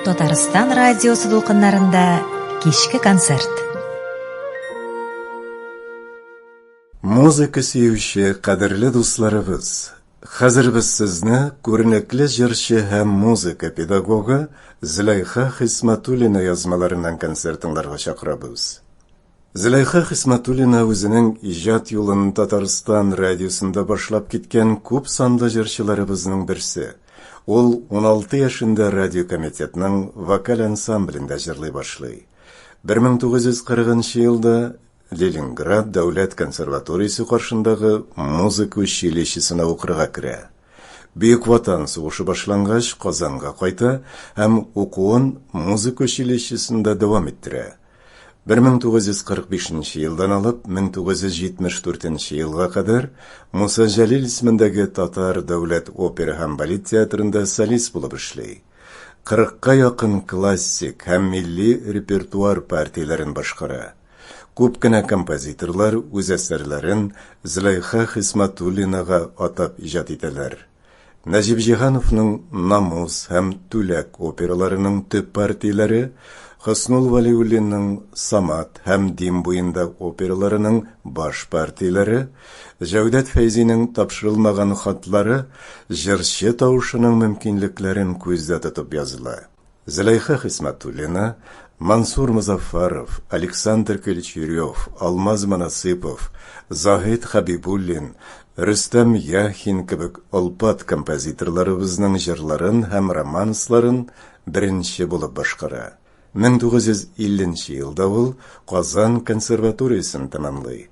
Татарстан радиосы дулкыннарында кичке концерт. Музыка сөюче кадерле дусларыбыз, хәзер без сезне күренекле җырчы һәм музыка педагогы Зөләйха Хисмәтуллина язмаларыннан концертыңларга чакырабыз. Зөләйха Хисмәтуллина үзенең иҗат юлын Татарстан радиосында башлап киткән күп санлы җырчыларыбызның берсе. Ул 16 яшында радио комитетның вокаль ансамблендә җырлый башлый. 1940 елда Ленинград дәүләт консерваториясе каршындагы музыка училищесына укырга керә. Бөек Ватан сугышы башлангач Казанга кайта һәм укуын музыка училищесында дәвам иттерә. 1945 елдан алып 1974 елга кадәр Муса Җәлил исемендәге Татар дәүләт опера һәм балет театрында солист булып эшли. 40-ка якын классик һәм милли репертуар партияләрен башкара. Күп кенә композиторлар үз әсәрләрен Зөләйха Хисмәтуллинага атап иҗат итәләр. Нәҗип Җиһановның Намус һәм Түләк операларының төп партияләре, Хөснул Вәлиуллинның Самат һәм Дим буенда операларының баш партияләре, Җәүдәт Фәйзинең тапшырылмаган хатлары җырчы тавышының мөмкинлекләрен күздә тотып языла. Зөләйха Хисмәтуллина, Мансур Музафаров, Александр Кельчурев, Алмаз Манасыпов, Захид Хабибуллин, Рөстәм Яхин кебек алпат композиторларыбызның җырларын һәм романсларын беренче булып башкара. 1950 елда ул Казан консерваториясын тәмамлый.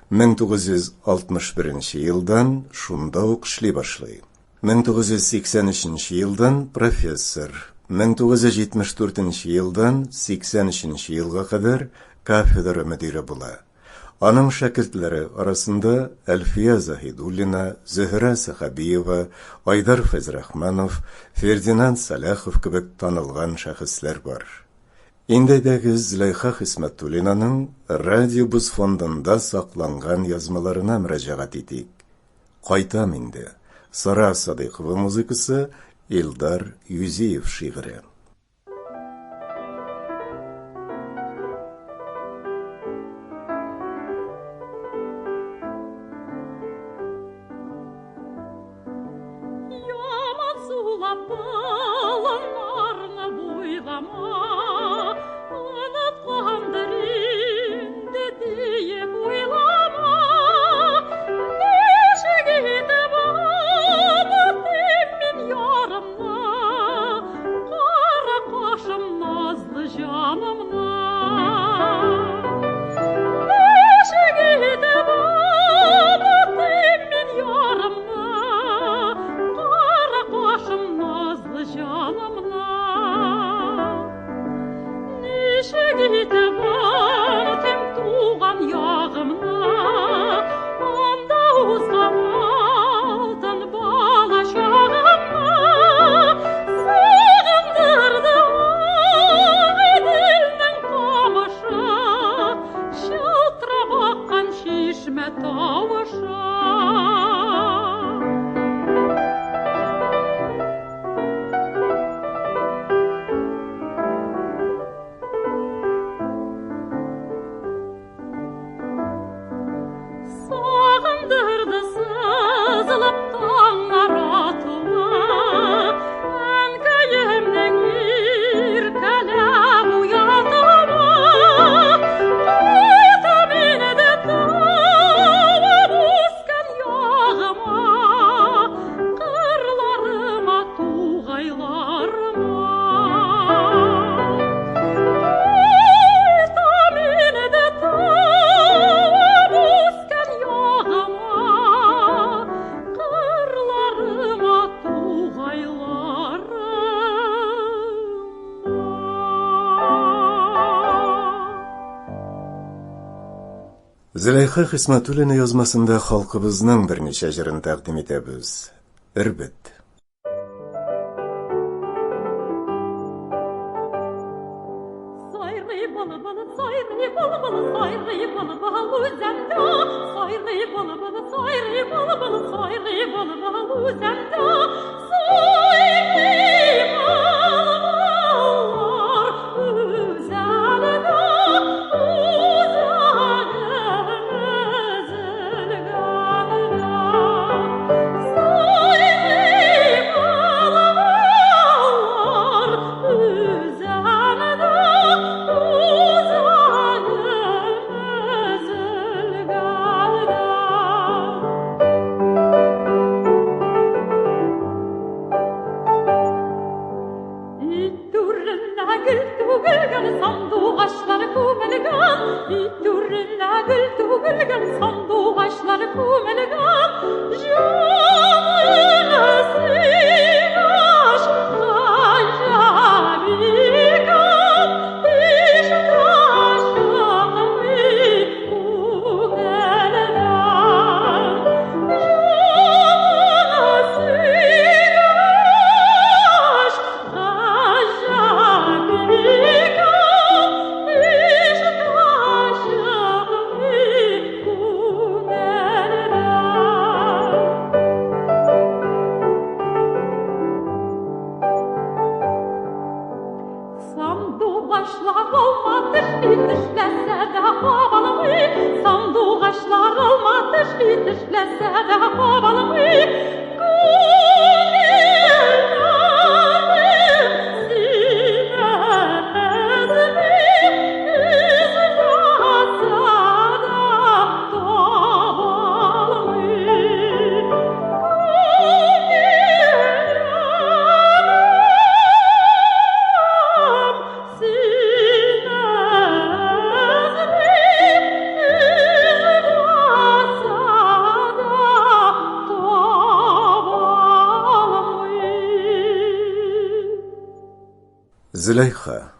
1961 елдан шунда ук эшли башлый. 1983 елдан профессор. 1974 елдан 83 елга кадәр кафедра мөдире була. Аның шәкертләре арасында Әлфия Захидуллина, Зөһрә Сахабиева, Айдар Фәзрахманов, Фердинанд Салахов кебек танылган шәхесләр бар. Индәдәге Зөләйха Хисмәтуллинаның радиобуз фондында сакланган язмаларына мөрәҗәгать итик. Кайтам инде. Сара Садыйкова музыкасы, Илдар Юзиев шигыре. Зөләйха Хисмәтуллина язмасында халкыбызның берничә җырын тәкъдим итәбез. Ирбет. Züleyxa.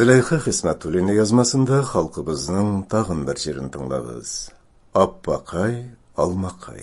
Züleyxa Xismatulina yazmasında xalqımızın tağın bir şirin tınlağız. Appaqay, almaqay.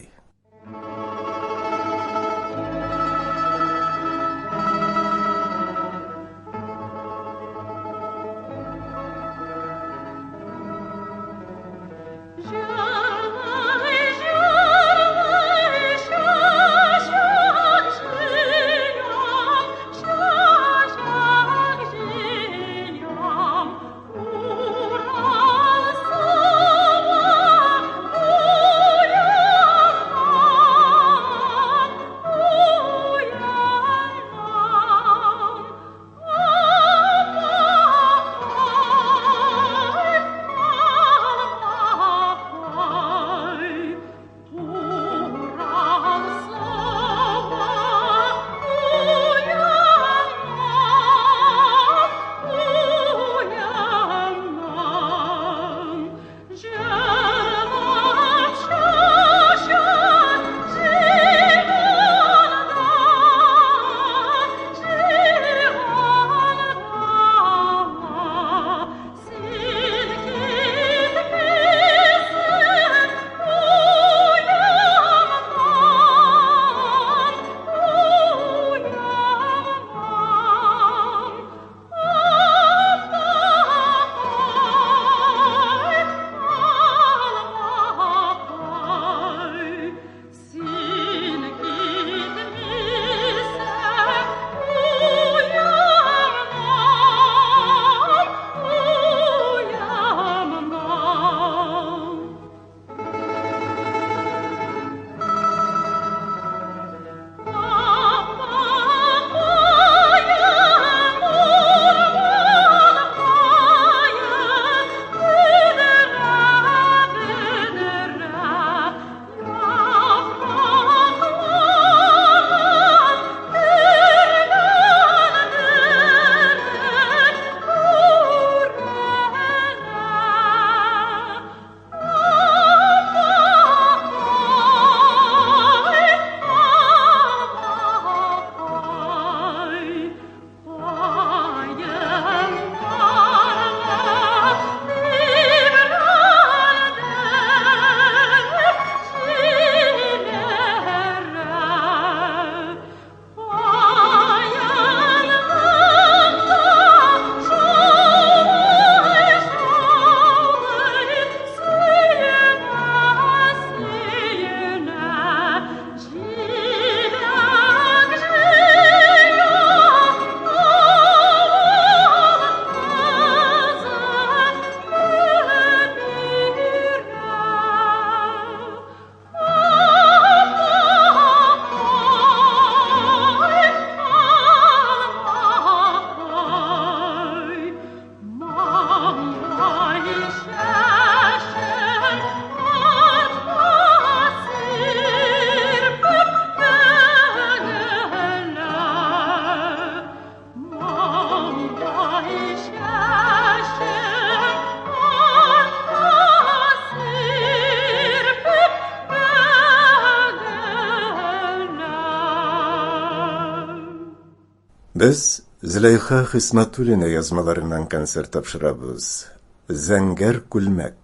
Biz Züleyxa Hizmetulina yazmalarından konser tapşırabız. Zenger Gülmek,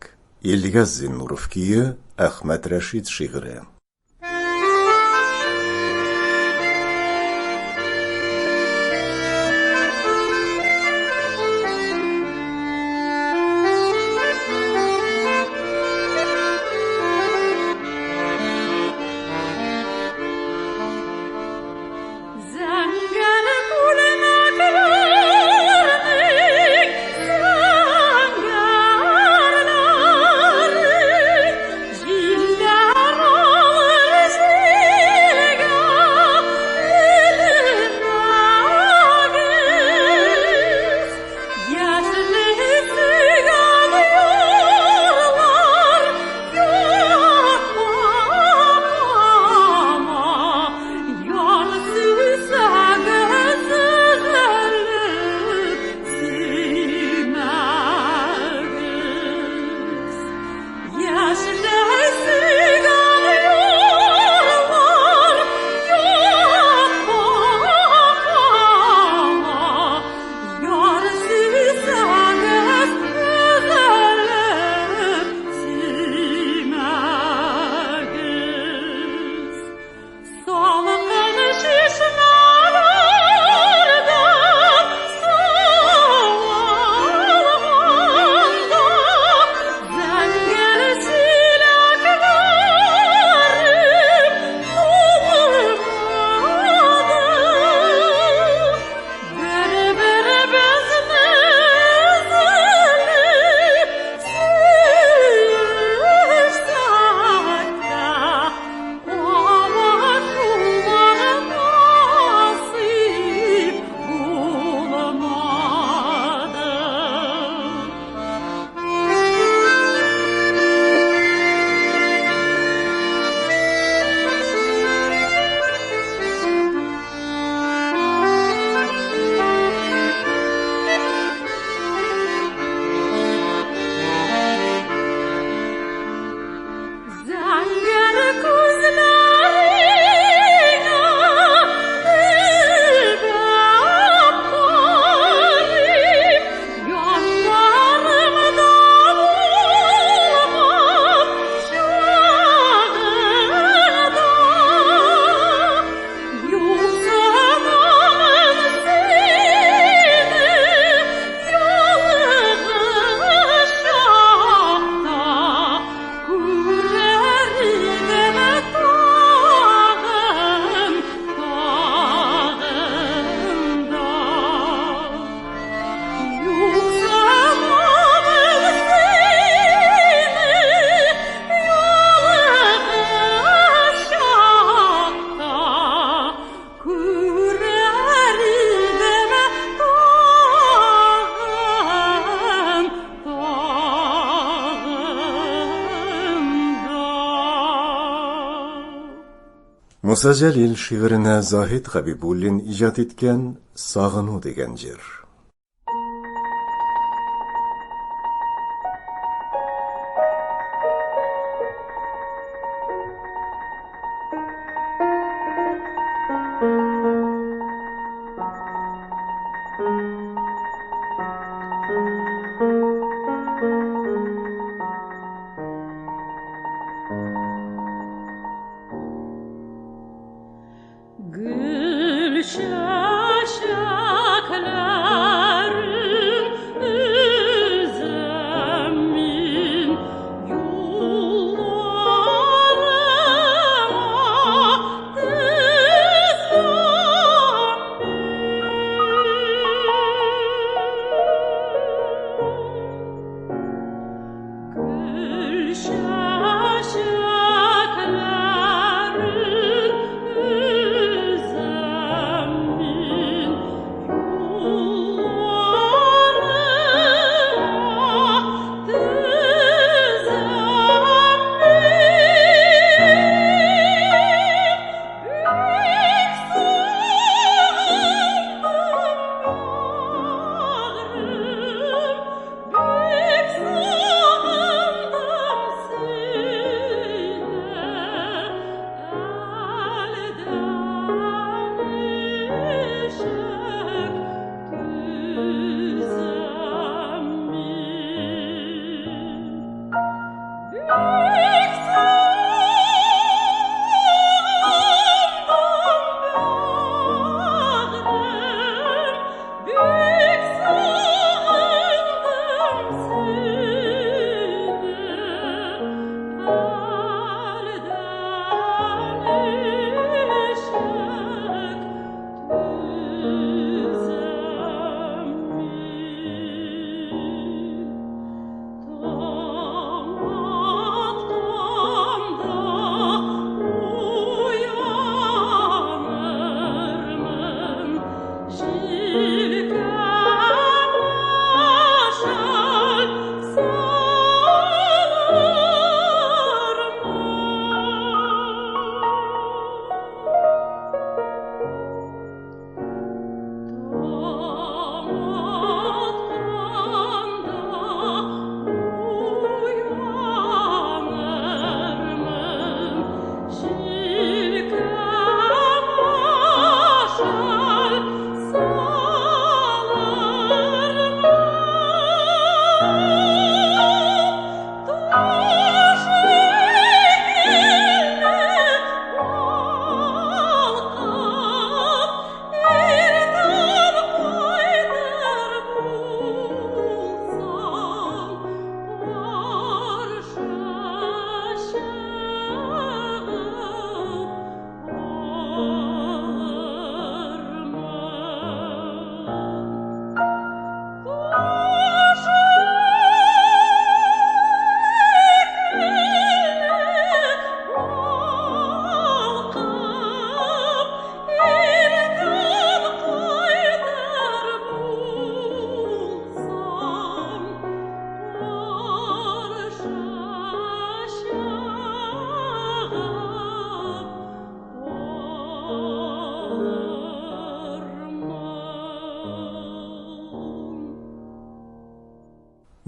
Ilgaz Nurufkiyi, Ahmet Reşit şiiri. Musa Jalil şiirine Zahid Habibullin icad etken Sağınu degen jer. Üzem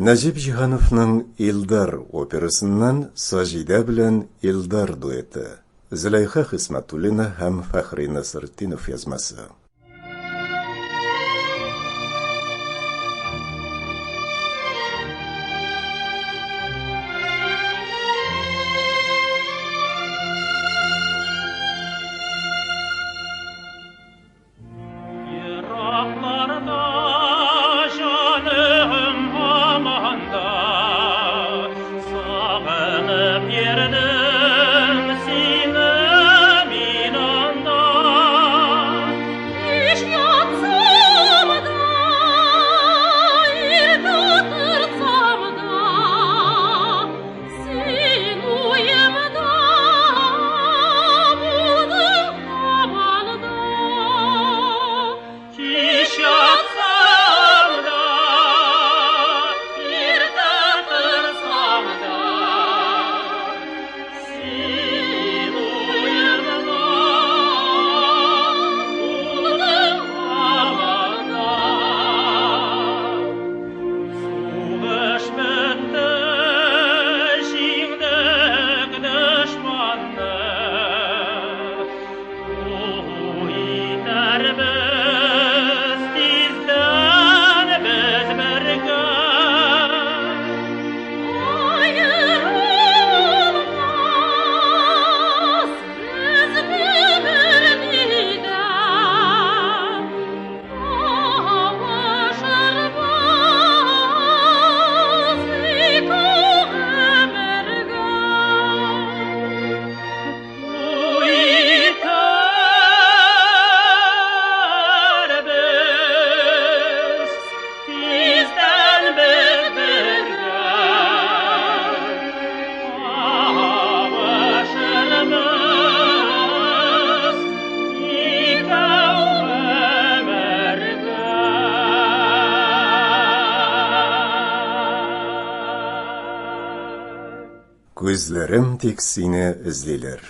Najib Jihановның Илдар операсыннан Сажида белән Илдар дуэты. Зөләйха Хисмәтуллина һәм Фәхри Насретдинов язмасы. Күзләрем тик сине эзлиләр.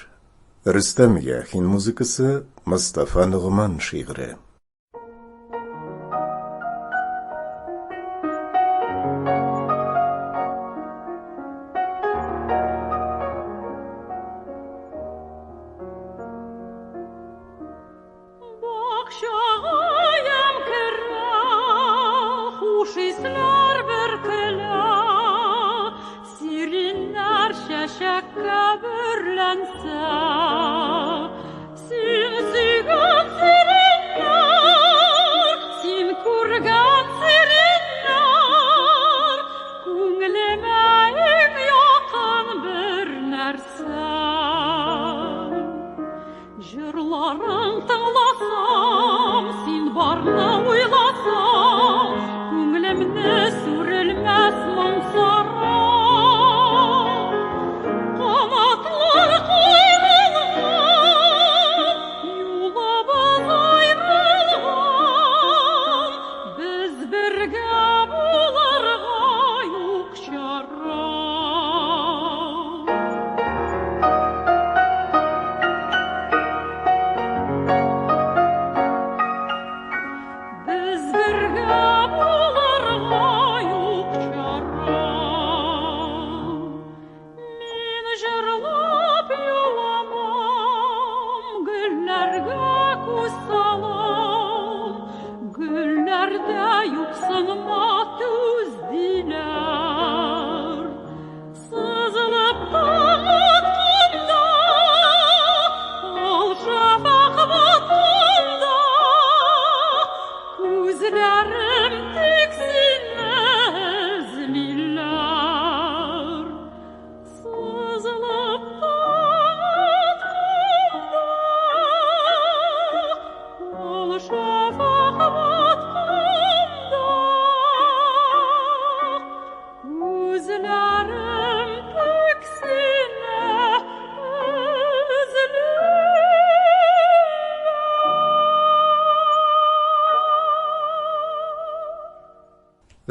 Рөстәм Яхин музыкасы, Мустафа Нугман шигъре.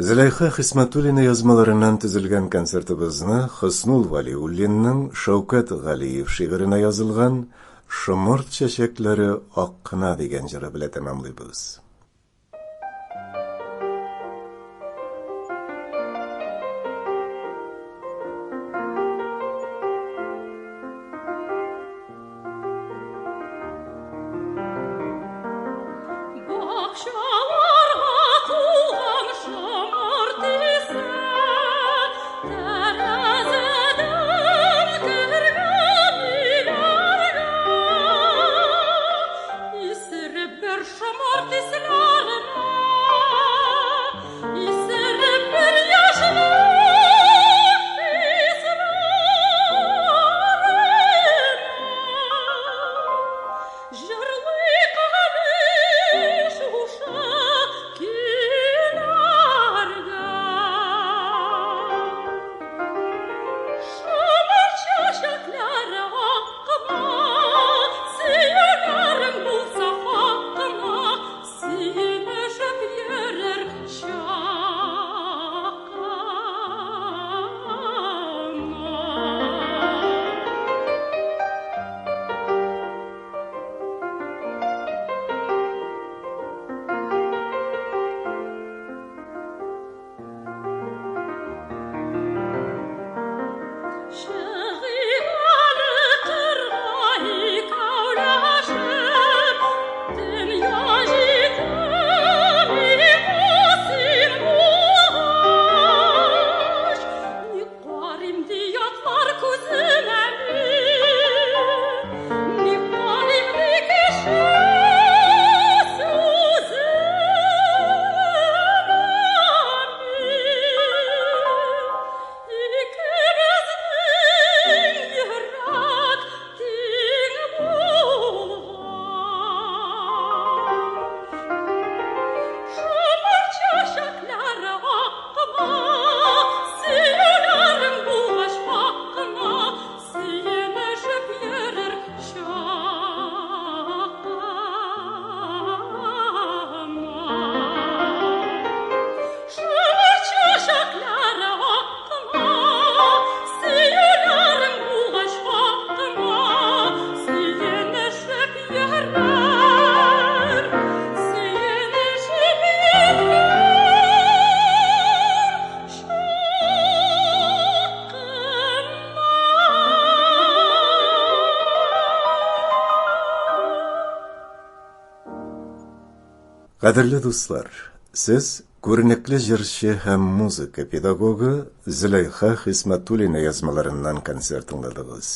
Зөләйха Хисмәтуллина язмаларынан төзелгән концертыбызны Хөснул Валиуллинның Шәүкәт Галиев шигыренә язылган «Шомырт чәчәкләре ак кына» дигән җыры белән тәмамлыйбыз. Qadrli do'stlar, siz ko'rinakli jырчы һәм muzika pedagogı Зөләйха Хисмәтуллина язмаларыннан концерт тыңладыгыз.